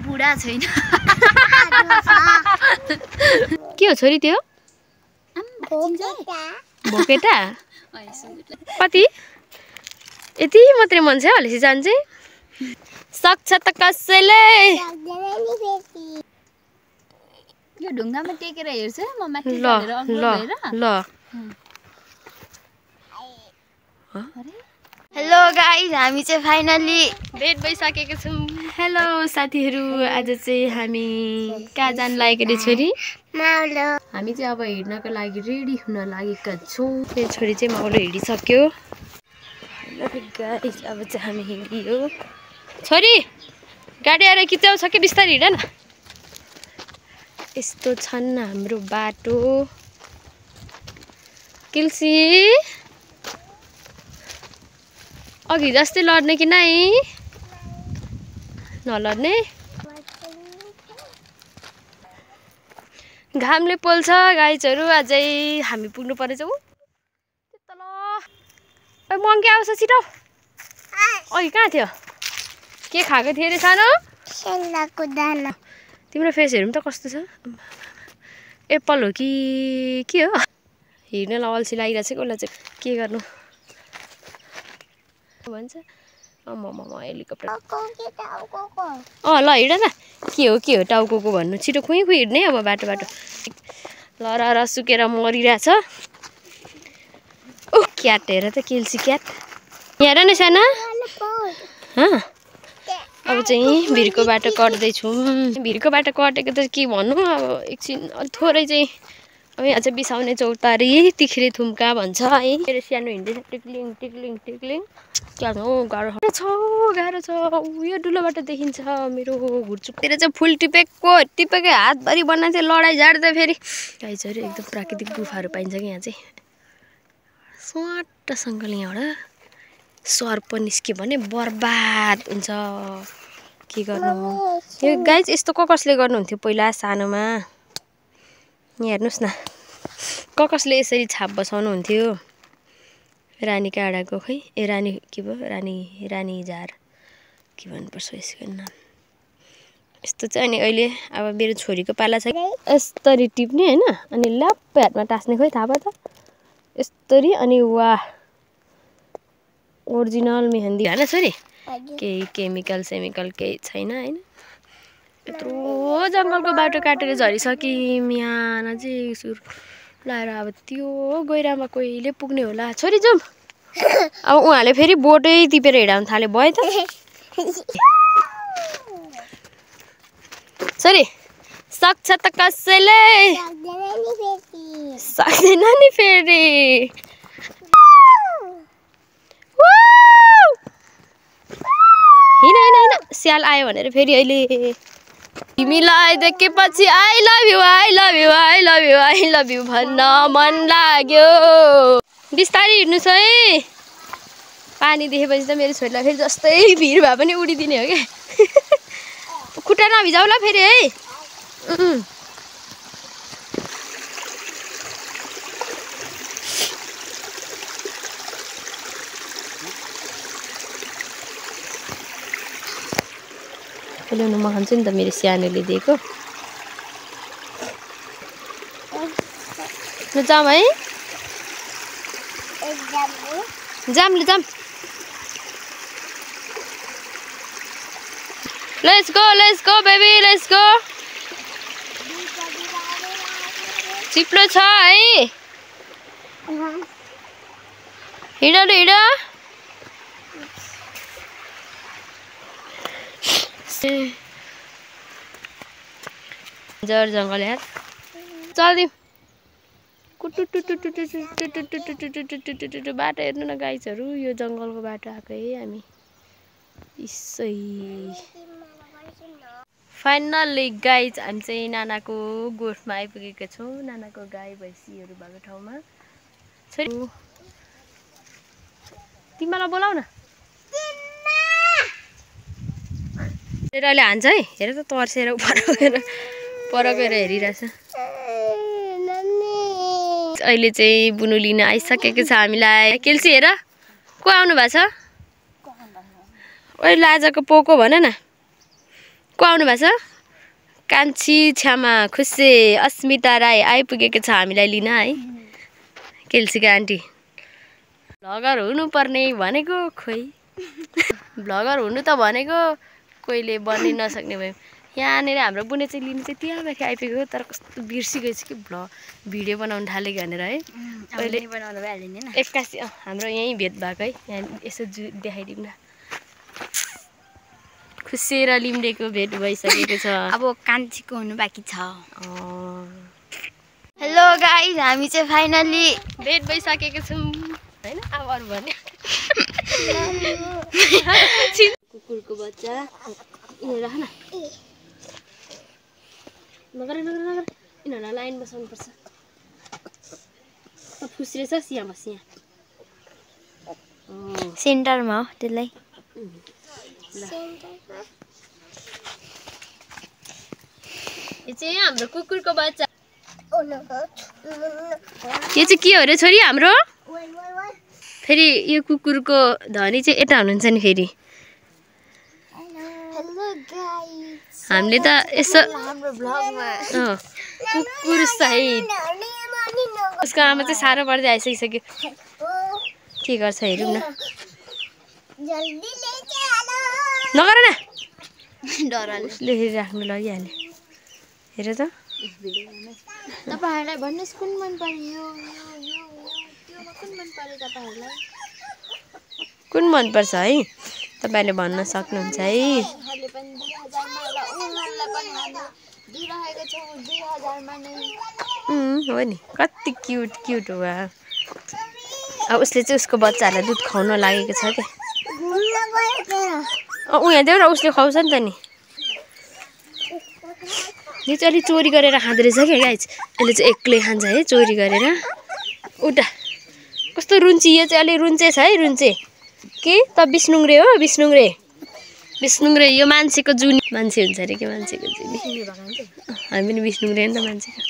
बुढा छैन के हो छोरी त्यो भोकेटा कति यति मात्रै मन छ हलेसी जान चाहिँ सक्छ त कसैले यो ढुङ्गामा टेकेर हेर्छ म माथि ल चढेर ल अग्लो भएर ल हेलो गाइज हामी चाहिँ फाइनली भेट भइसकेको छौँ हेलो साथीहरू आज चाहिँ हामी कहाँ जान लागेको रे छोरी हामी चाहिँ अब हिँड्नको लागि रेडी हुन लागेका छौँ मेरो छोरी चाहिँ माउलो हिँडिसक्यो गाइज अब चाहिँ हामी हिँडियो छोरी गाडी आएर किच्याउँछ कि बिस्तारै हिँड न यस्तो छन् हाम्रो बाटो किल्सी अघि जस्तै लड्ने कि नै नलड्ने घामले पोल्छ गाइजहरू अझै हामी पुग्नु परेछ उ तल मङ्की आउँछ छिटो अघि कहाँ थियो के खाएको थियो अरे सानो सेलाको दाना तिम्रो फेसहरू पनि त कस्तो छ एप्पल हो कि के हो हिँड्नलाई अल्छी लागिरहेको छ उसलाई चाहिँ के गर्नु भन्छ हेलिकप्टर ल हिँड न के हो टाउको भन्नु छिटो खुइ हिँड्ने अब बाटो लर सुकेर मरिरहेछ ओ क्याट हेर त किल्सी क्याट हेर न साना अब चाहिँ भिरको बाटो कट्दैछौँ भिरको बाटो कटेको त के भन्नु अब एकछिन थोरै चाहिँ अब यहाँ चाहिँ बिसाउने चौतारी तिख्री थुम्का भन्छ है मेरो सानो हिँड्दैछ टिक्लिङ टिक्लिङ टिक्लिङ क्या हो गाह्रो छ उयो डुलो बाटो देखिन्छ मेरो घुर्चुकतिर चाहिँ फुल टिपेकै हातभरि बनाएको थियो लडाइँ झार्दा फेरि गाइजहरू एकदम प्राकृतिक गुफाहरू पाइन्छ कि यहाँ चाहिँ स्वाटसँगले यहाँबाट सर्प निस्क्यो भने बर्बाद हुन्छ के गर्नु यो गाइज यस्तो कसले गर्नुहुन्थ्यो पहिला सानोमा हेर्नुहोस् न कसले यसरी छाप बसाउनुहुन्थ्यो रानी काँडाको खै ए रानी के भयो रानी झार के भन्नुपर्छ यसको नाम यस्तो चाहिँ अनि अहिले अब मेरो छोरीको पाला छ यस्तरी टिप्ने होइन अनि ल्याप्पै हातमा टाँस्ने खोइ थाहा भयो त यस्तरी अनि वाह ओरिजिनल मेहन्दी होइन छोरी केही केमिकल केही छैन होइन यत्रो जङ्गलको बाटो काटेर झरिसक्यौँ यहाँ नजिक सुर लाएर अब त्यो गहिरामा कहिले पुग्ने होला छोरी जाउँ अब उहाँले फेरि बोटै टिपेर हिँडाउनु थाले भयो त छोरी सक्छ त कसैले सक्दैन नि फेरि हिँड स्याल आयो भनेर फेरि अहिले तिमीलाई देखेपछि आई लभ यु भन्न मन लाग्यो बिस्तारै हिँड्नुहोस् है पानी देखेपछि त मेरो छोरीलाई फेरि जस्तै भिर भए पनि उडिदिने हो क्या खुट्टा नभिजाउला फेरि है ल्याउनु म खान्छु नि त मेरो सानोले दिएको जाम है जाम let's go baby let's go चिप्लो छ है हिँड जर जङ्गल यार चल्दिउँ बाटो हेर्नु न गाइजहरू यो जङ्गलको बाटो आएको है हामी इसै फाइनली गाइज हामी चाहिँ नानाको गोठमा आइपुगेका छौँ नानाको गाई भैँसीहरू भएको ठाउँमा छोरी तिमीलाई बोलाउ न तेराले हान्छ है हेर त तर्सेर पर गएर हेरिरहेछ अहिले चाहिँ बुनु लिन आइसकेको छ हामीलाई केल्सी हेर को आउनु भएको छ ओइ लाजाको पोको भन न को आउनु भएको छ? कान्छी छ्यामा खुसे अस्मिता राई आइपुगेको छ हामीलाई लिन है। केल्सीका आन्टी भ्लगर हुनुपर्ने भनेको खोइ भ्लगर हुनु त भनेको कोहीले बन्नै नसक्ने भयो। यहाँनिर हाम्रो बुने चाहिँ लिनु चाहिँ त्यहाँदेखि आइपुग्यो तर कस्तो बिर्सिगएछ कि भिडियो बनाउनु थालेको भनेर है। अहिले एक्कासी हाम्रो यहीँ भेट भएको है। यहाँ यसो देखाइदिउँ न। खुसे र लिम्डेको भेट भइसकेको छ। अब कान्छीको हुनु बाँकी छ। हेलो गाइस, हामी चाहिँ फाइनली भेट भइसकेको छौँ हैन। अब अरू भन्ने कुकुरको बच्चा राख न। नगर यिनीहरूलाई लाइन बसाउनुपर्छ। फुस्रेछ यहाँ बस यहाँ सेन्टरमा हो त्यसलाई। यो चाहिँ हाम्रो कुकुरको बच्चा। यो चाहिँ के हो रे छोरी हाम्रो? फेरि यो कुकुरको धनी चाहिँ यता हुनुहुन्छ नि। फेरि हामीले त यसो कुकुर सहित उसको आमा चाहिँ साह्रो पर्दै आइसकिसक्यो। के गर्छ हेरौँ न। नगर न डरले राख्नु लगिहाल्यो। हेर त तपाईहरुलाई भन्नुस् कुन मन पर्यो? त्योमा कुन मन पर्यो तपाईहरुलाई? कुन मन पर्छ है तपाईले भन्न सक्नुहुन्छ है। हामीले पनि 2000 मा होला, उनीहरुलाई पनि हामी दिइरहेको छौं 2000 मा नै। हो नि कति क्यूट क्यूट हो। अब उसले चाहिँ उसको बच्चाहरूलाई दुध खुवाउन लागेको छ के। उहाँ देऊ न उसले खुवाउँछ नि त नि। यो चाहिँ अलिक चोरी गरेर खाँदो रहेछ क्या गाइज। यसले चाहिँ एक्लै खान्छ है चोरी गरेर। उता कस्तो रुन्चे। यो चाहिँ अलि रुन्चे छ है। रुन्चे के त विष्णुङ्ग्रे हो। विष्णुङ्ग्रे यो मान्छेको जुनी मान्छे हुन्छ अरे के। मान्छेको जुनी हामी पनि विष्णुङ्ग्रे नि त मान्छेको।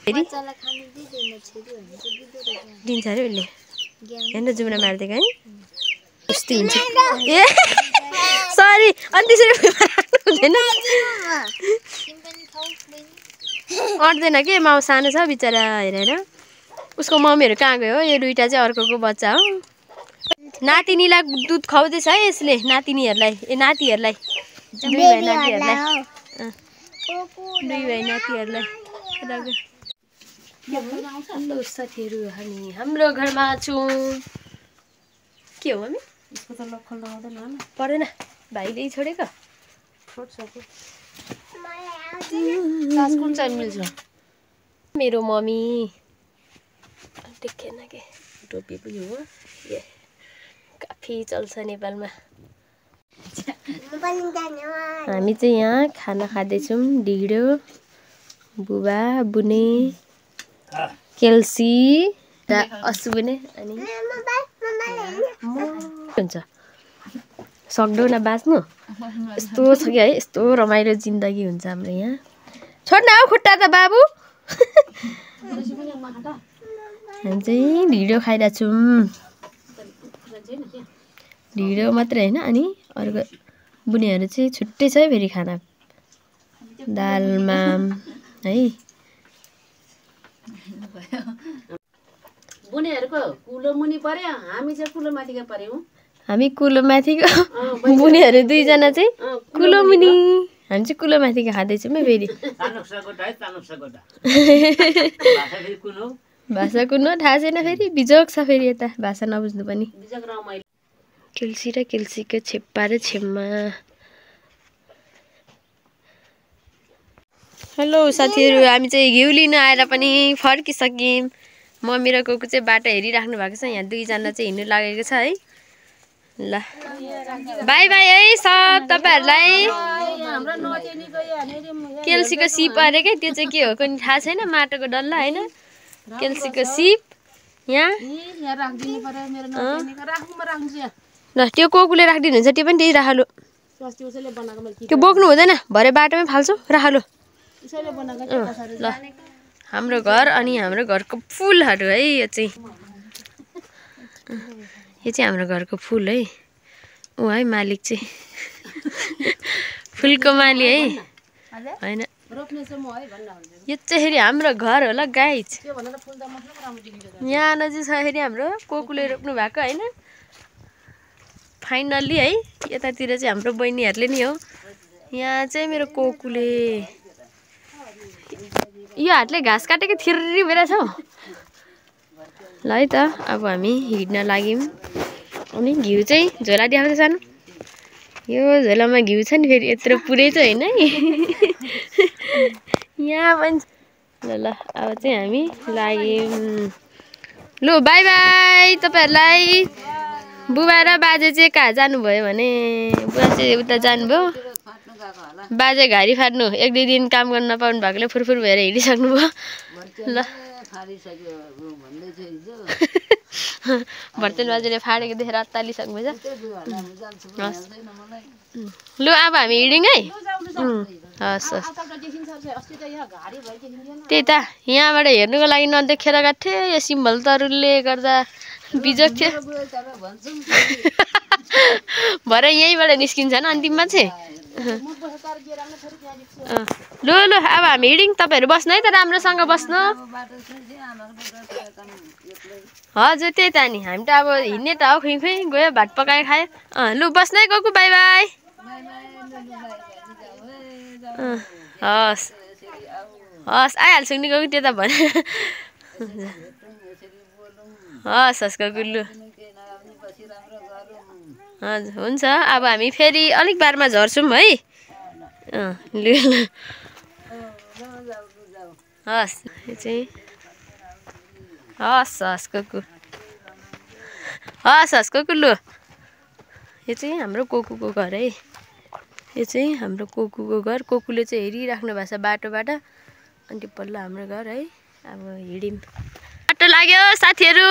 फेरि दिन्छ अरे उसले। हेर्न जुम्रा मारिदिएको है। कस्तो हुन्छ ए सरी अनि त्यसरी हुँदैन अट्दैन के। माउ सानो छ बिचरा। हेरेर उसको मम्मीहरू कहाँ गयो? यो दुइटा चाहिँ अर्कोको बच्चा हो। नातिनीलाई दुध खुवाउँदैछ है यसले। नातिनीहरूलाई नातिहरूलाई दुई भाइ नातिहरूलाई हेलो साथीहरू हामी हाम्रो घरमा छौँ। के हो मम्मी? यसको त लक्खल लगाउँदैन होला। पर्दैन भाइले छोडेको। कुन चाहिँ मिल्छ? मेरो मम्मी देखेन के टोपी पनि हो। ए काफी चल्छ नेपालमा। हामी चाहिँ यहाँ खाना खाँदैछौँ। ढिँडो बुबा बुने केल्सी र असु बुने अनि हुन्छ। सक्दो न बाँच्नु। यस्तो छ कि है यस्तो रमाइलो जिन्दगी हुन्छ हाम्रो यहाँ। छोड्न हौ खुट्टा त बाबु। हामी चाहिँ ढिँडो खाइरहेको छौँ। ढिँडो मात्रै होइन अनि अर्को बुनेहरू चाहिँ छुट्टै छ है फेरि खाना। दालमा है बुनेहरूको कुलो मुनि पर्यो। हामी चाहिँ कुलो माथिको पर्यौँ। हामी कुलो माथिको बुनेहरू दुईजना चाहिँ कुलो मुनि। हामी चाहिँ कुलो माथिको खाँदैछौँ है फेरि। भाषा कुन हो थाहा छैन फेरि। बिजोग छ फेरि यता भाषा नबुझ्नु पनि। केल्सी र केल्सीको छेप्पा र छेम्मा। हेलो साथीहरू हामी चाहिँ घिउ लिन आएर पनि फर्किसक्यौँ। मम्मी र कोको चाहिँ बाटो हेरिराख्नु भएको छ। यहाँ दुईजना चाहिँ हिँड्नु लागेको छ है। ल बाई बाई है सब तपाईँहरूलाई। केल्सीको सिप अरे क्या त्यो चाहिँ के हो कुनै थाहा छैन। माटोको डल्ला होइन केल्सीको सिप यहाँ। ल त्यो कोकुले राखिदिनुहुन्छ त्यो पनि त्यही राखलो। त्यो बोक्नु हुँदैन भरे बाटोमै फाल्छौ राखलो। ल हाम्रो घर अनि हाम्रो घरको फुलहरू है। यो चाहिँ हाम्रो घरको फुल है। ऊ है मालिक चाहिँ फुलको माली है हजुर होइन रोप्ने चाहिँ म है भन्न हुन्छ यो चाहिँ फेरि हाम्रो घर होला गाइज त्यो भनेर फुल त मतलब राम्रो देखिन्छ त यहाँ नजिक छ फेरि हाम्रो कोकुले रोप्नु भएको होइन फाइनल्ली है यतातिर चाहिँ हाम्रो बहिनीहरूले नि हो यहाँ चाहिँ मेरो कोकुले यो हातले घाँस काटेको थिर्री भइरहेछ हौ ल है त अब हामी हिँड्न लाग्यौँ अनि घिउ चाहिँ झोला देखाउँछ सानो यो झोलामा घिउ छ नि फेरि यत्रो पुरै चाहिँ होइन है यहाँ पनि ल ल अब चाहिँ हामी लाग्यौँ लु बाई बाई तपाईँहरूलाई बुबा र बाजे चाहिँ कहाँ जानुभयो भने बुबा चाहिँ उता जानुभयो बाजे घारी फाट्नु 1-2 दिन काम गर्न नपाउनु भएकोले फुरफुर भएर हिँडिसक्नुभयो ल भर्तेन बाजेले फाडेको देखेर अत्तालिसक्नु भएछ लु अब हामी हिँड्यौँ है हस् हस् त्यही त यहाँबाट हेर्नुको लागि नदेखेर गएको थिएँ यो सिम्बल तरुलले गर्दा बिजोग थियो भरे यहीँबाट निस्किन्छ नि अन्तिममा चाहिँ लु लु अब हामी हिँड्यौँ तपाईँहरू बस्नु है त राम्रोसँग बस्नु हजुर त्यही त नि हामी त अब हिँड्ने त हो खुइ खुइ गयो भात पकाएर खायो लु बस्नु है गएको बाई बाई हस् हस् आइहाल्छु नि गएको त्यो त भने हस् हस् गएको लु हजुर हुन्छ अब हामी फेरि अलिक बारमा झर्छौँ है लु हस् यो चाहिँ हस् हस् कोकु हस् हस् कोकु लु यो चाहिँ हाम्रो कोकुको घर है यो चाहिँ हाम्रो कोकुको घर कोकुले चाहिँ हेरिराख्नु भएको छ बाटोबाट अनि त्यो पल्लो हाम्रो घर है अब हिँड्यौँ बाटो लाग्यो साथीहरू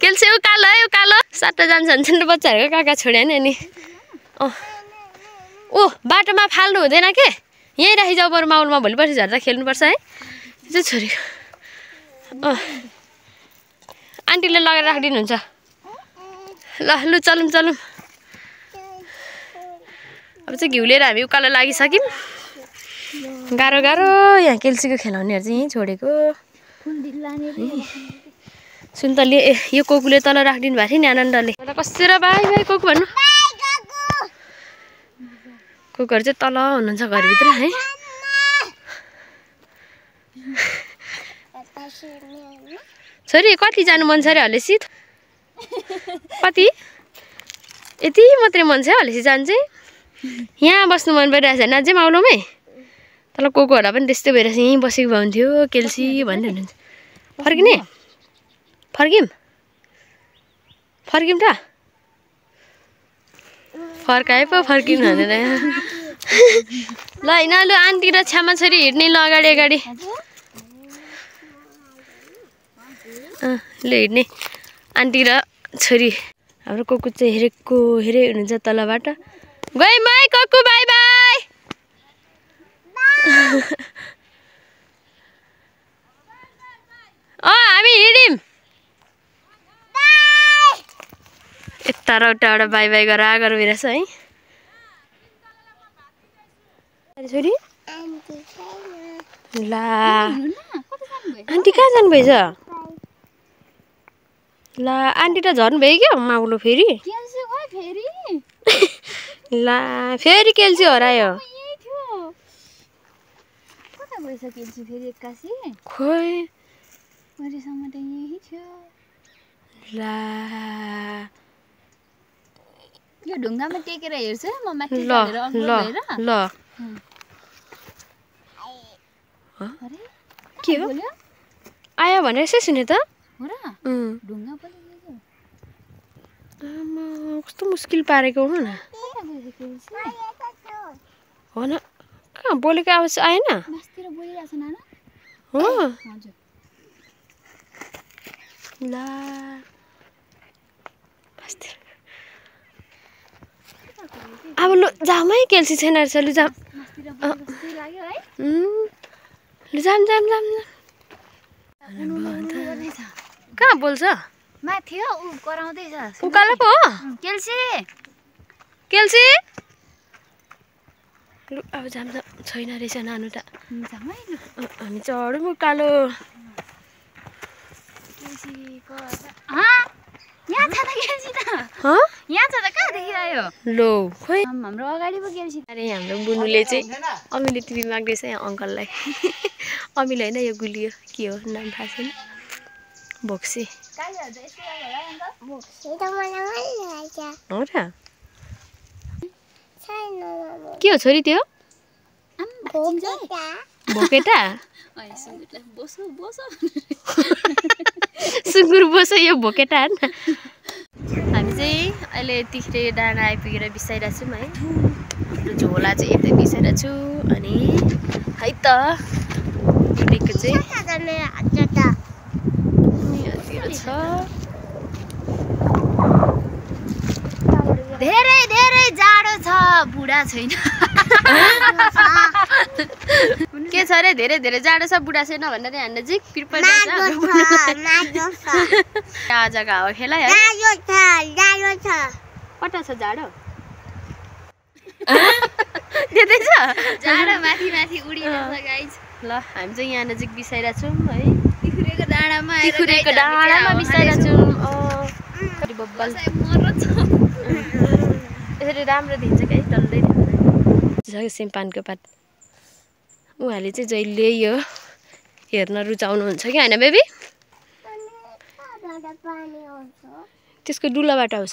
केल्से उकालो है उकालो साटो जान्छ भन्छन् बच्चाहरूको काका छोड्या नि अनि ओ बाटोमा फाल्नु हुँदैन के यहीँ राखिजाऊ बरु माउलमा भोलिपर्सि झर्दा खेल्नुपर्छ है त्यो चाहिँ छोरीको आन्टीले लगेर राखिदिनुहुन्छ ल लु चलौँ चलौँ अब चाहिँ घिउ लिएर हामी उकालो लागिसक्यौँ गाह्रो गाह्रो यहाँ केल्सीको खेलाउनेहरू चाहिँ यहीँ छोडेको सुन्तले यो कोकुले तल राखिदिनु भएको थियो नि आनन्दले कसेर बाई बाई कोकु भन्नु कोकुहरू चाहिँ तल हुनुहुन्छ घरभित्र है छोरी कति जानु मन छ अरे हलेसी कति यति मात्रै मन छ हलेसी जानु चाहिँ यहाँ बस्नु मन परिरहेछ न चाहिँ माउलोमै तल कोकोहरूलाई पनि त्यस्तै भइरहेछ यहीँ बसेको भए हुन्थ्यो केल्सी भन्दै हुनुहुन्छ फर्किने फर्किम फर्किम त फर्काए पो फर्किनु भनेर ल होइन लु आन्टी र छ्यामा छोरी हिँड्ने ल अगाडि अगाडि ल हिँड्ने आन्टी र छोरी हाम्रो कोकु चाहिँ हेरेको हेरे हुनुहुन्छ तलबाट गए माई कोकु बाई बाई हामी हिँड्यौँ यता र उताबाट बाई बाई गरेर भइरहेछ है छोरी ला आन्टी कहाँ जानुभएछ ला आन्टी त झर्नुभयो क्या माउलो फेरि ला फेरि केल्सी हरायो खोइ ला यो ढुङ्गामा टेकेर हेर्छु म माथि ल ल ल के हो आयो भनेर यसै सुने त कस्तो मुस्किल पारेको हो न हो न कहाँ बोलेको आवाज आएन हो ला अब लु जाऊँ है केल्सी छैन रहेछ लु जाऊँ लु जाऊँ जाऊँ जाऊँ कहाँ बोल्छ माथि हो उ कराउँदैछ उकालो पो हो केल्सी केल्सी लु अब जान्छ छैन रहेछ नानु त हामी चढौँ उकालो यहाँ छ त केल्सी त यहाँ छ त कहाँ देखिरह्यो लो खोइ हाम्रो अगाडि पो केल्सी अरे हाम्रो बुनुले चाहिँ अमिले टिभी माग्दैछ यहाँ अङ्कललाई अमिले होइन यो गुलियो के हो नाम थाहा छैन भोक्से हो र के हो छोरी त्यो भोकेटा सुँगुर बोसो यो भोकेटा होइन हामी चाहिँ अहिले तिख्रे डाँडा आइपुगेर बिसाइरहेको छौँ है हाम्रो झोला चाहिँ यतै बिसाइरहेको छु अनि है त बुनेको चाहिँ छ धेरै धेरै जाडो छ बुढा छैन के छ अरे धेरै धेरै जाडो छ बुढा छैन भनेर यहाँ नजिक आजको हावा खेला है कता छ जाडो देख्दैछ जाडो माथि माथि उडिरहेछ गाइस ल हामी चाहिँ यहाँ नजिक बिसाइरहेको छौँ है तिखुरेको डाँडामा तिखुरेको डाँडामा बिसाइरहेको छौँ बब्बल यसरी राम्रो दिन्छ क्या डल्लै सिम्पानको पात उहाँले चाहिँ जहिले यो हेर्न रुचाउनुहुन्छ कि होइन बेबी त्यसको डुलाबाट आउँछ